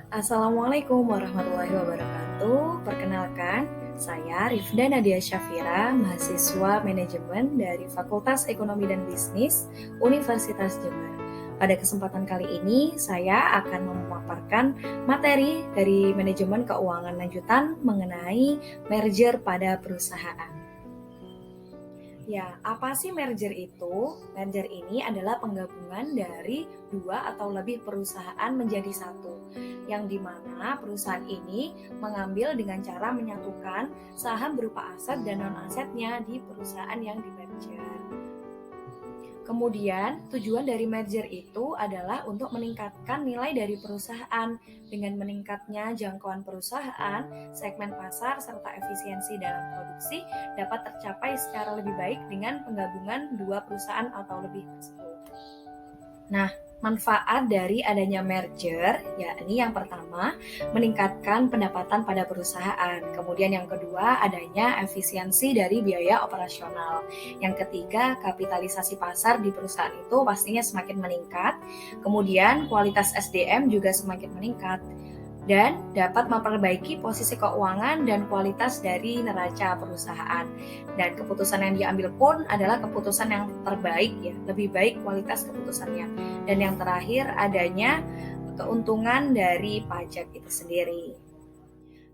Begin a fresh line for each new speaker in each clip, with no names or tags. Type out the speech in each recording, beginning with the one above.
Assalamualaikum warahmatullahi wabarakatuh. Perkenalkan, saya Rifda Nadia Syafira, mahasiswa manajemen dari Fakultas Ekonomi dan Bisnis Universitas Jember. Pada kesempatan kali ini, saya akan memaparkan materi dari manajemen keuangan lanjutan mengenai merger pada perusahaan. Ya, apa sih merger itu? Merger ini adalah penggabungan dari dua atau lebih perusahaan menjadi satu, yang dimana perusahaan ini mengambil dengan cara menyatukan saham berupa aset dan non-asetnya di perusahaan yang di-merger. Kemudian, tujuan dari merger itu adalah untuk meningkatkan nilai dari perusahaan. Dengan meningkatnya jangkauan perusahaan, segmen pasar, serta efisiensi dalam produksi dapat tercapai secara lebih baik dengan penggabungan dua perusahaan atau lebih tersebut. Nah, manfaat dari adanya merger, yakni yang pertama, meningkatkan pendapatan pada perusahaan. Kemudian yang kedua, adanya efisiensi dari biaya operasional. Yang ketiga, kapitalisasi pasar di perusahaan itu pastinya semakin meningkat. Kemudian kualitas SDM juga semakin meningkat dan dapat memperbaiki posisi keuangan dan kualitas dari neraca perusahaan. Dan keputusan yang diambil pun adalah keputusan yang terbaik, ya, lebih baik kualitas keputusannya. Dan yang terakhir, adanya keuntungan dari pajak itu sendiri.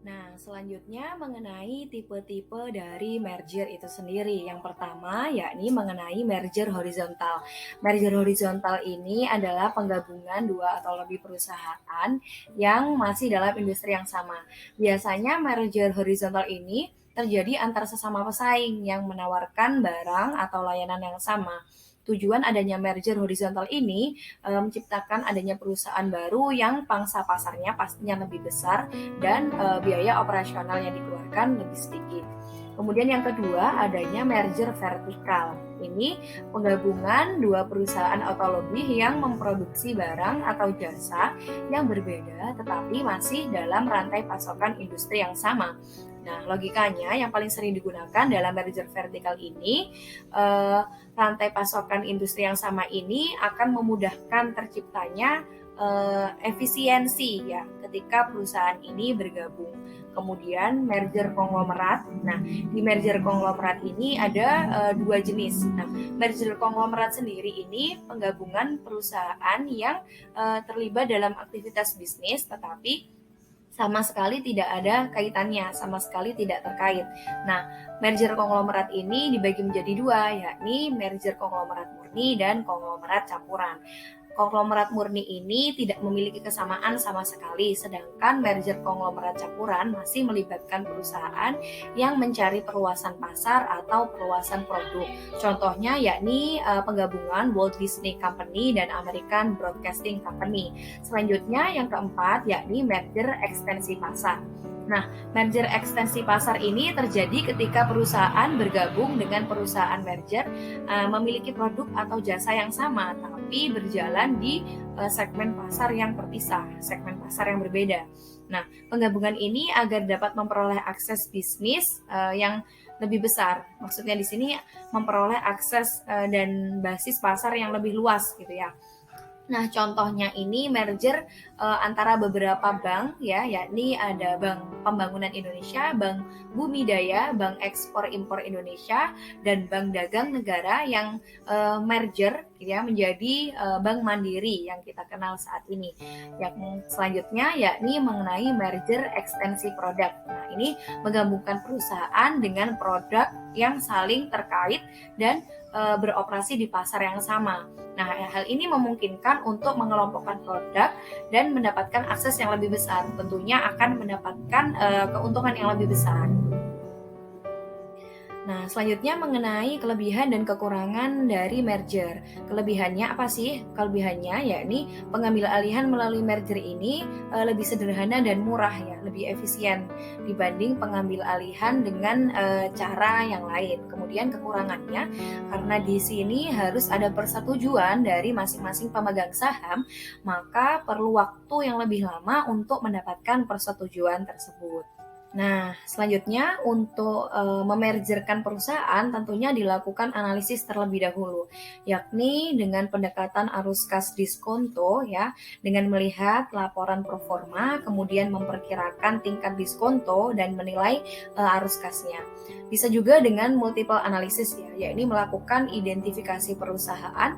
Nah, selanjutnya mengenai tipe-tipe dari merger itu sendiri. Yang pertama yakni mengenai merger horizontal. Merger horizontal ini adalah penggabungan dua atau lebih perusahaan yang masih dalam industri yang sama. Biasanya merger horizontal ini terjadi antar sesama pesaing yang menawarkan barang atau layanan yang sama. Tujuan adanya merger horizontal ini menciptakan adanya perusahaan baru yang pangsa pasarnya pastinya lebih besar dan biaya operasional yang dikeluarkan lebih sedikit. Kemudian yang kedua adanya merger vertikal. Ini penggabungan dua perusahaan atau lebih yang memproduksi barang atau jasa yang berbeda tetapi masih dalam rantai pasokan industri yang sama. Nah, logikanya yang paling sering digunakan dalam merger vertikal ini, rantai pasokan industri yang sama ini akan memudahkan terciptanya efisiensi, ya, ketika perusahaan ini bergabung. Kemudian merger konglomerat. Nah, di merger konglomerat ini ada dua jenis. Nah, merger konglomerat sendiri ini penggabungan perusahaan yang terlibat dalam aktivitas bisnis tetapi sama sekali tidak ada kaitannya, sama sekali tidak terkait. Nah, merger konglomerat ini dibagi menjadi dua, yakni merger konglomerat murni dan konglomerat campuran. Konglomerat murni ini tidak memiliki kesamaan sama sekali, sedangkan merger konglomerat campuran masih melibatkan perusahaan yang mencari perluasan pasar atau perluasan produk. Contohnya yakni penggabungan Walt Disney Company dan American Broadcasting Company. Selanjutnya yang keempat yakni merger ekstensi pasar. Nah, merger ekstensi pasar ini terjadi ketika perusahaan bergabung dengan perusahaan merger memiliki produk atau jasa yang sama, tapi berjalan di segmen pasar yang terpisah, segmen pasar yang berbeda. Nah, penggabungan ini agar dapat memperoleh akses bisnis yang lebih besar. Maksudnya di sini memperoleh akses dan basis pasar yang lebih luas gitu ya. Nah, contohnya ini merger antara beberapa bank, ya, yakni ada Bank Pembangunan Indonesia, Bank Bumi Daya, Bank Ekspor Impor Indonesia, dan Bank Dagang Negara yang merger, ya, menjadi Bank Mandiri yang kita kenal saat ini. Yang selanjutnya yakni mengenai merger ekstensi produk. Nah, ini menggabungkan perusahaan dengan produk yang saling terkait dan beroperasi di pasar yang sama. Nah, hal ini memungkinkan untuk mengelompokkan produk dan mendapatkan akses yang lebih besar. Tentunya akan mendapatkan keuntungan yang lebih besar. Nah, selanjutnya mengenai kelebihan dan kekurangan dari merger. Kelebihannya apa sih? Kelebihannya yakni pengambil alihan melalui merger ini lebih sederhana dan murah, ya, lebih efisien dibanding pengambil alihan dengan cara yang lain. Kemudian kekurangannya karena di sini harus ada persetujuan dari masing-masing pemegang saham, maka perlu waktu yang lebih lama untuk mendapatkan persetujuan tersebut. Nah, selanjutnya untuk memergerkan perusahaan tentunya dilakukan analisis terlebih dahulu, yakni dengan pendekatan arus kas diskonto ya, dengan melihat laporan performa, kemudian memperkirakan tingkat diskonto dan menilai arus kasnya. Bisa juga dengan multiple analysis ya, yakni melakukan identifikasi perusahaan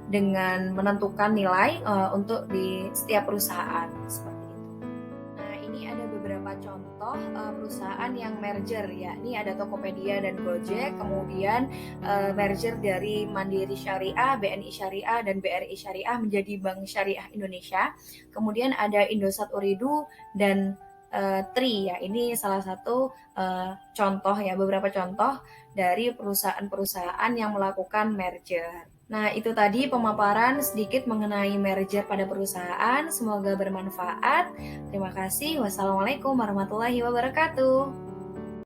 dengan menentukan nilai untuk di setiap perusahaan seperti itu. Nah, ini ada beberapa contoh perusahaan yang merger ya. Ini ada Tokopedia dan Gojek, kemudian merger dari Mandiri Syariah, BNI Syariah, dan BRI Syariah menjadi Bank Syariah Indonesia. Kemudian ada Indosat Ooredoo dan Tri ya. Ini salah satu contoh ya, beberapa contoh dari perusahaan-perusahaan yang melakukan merger. Nah, itu tadi pemaparan sedikit mengenai merger pada perusahaan. Semoga bermanfaat. Terima kasih. Wassalamualaikum warahmatullahi wabarakatuh.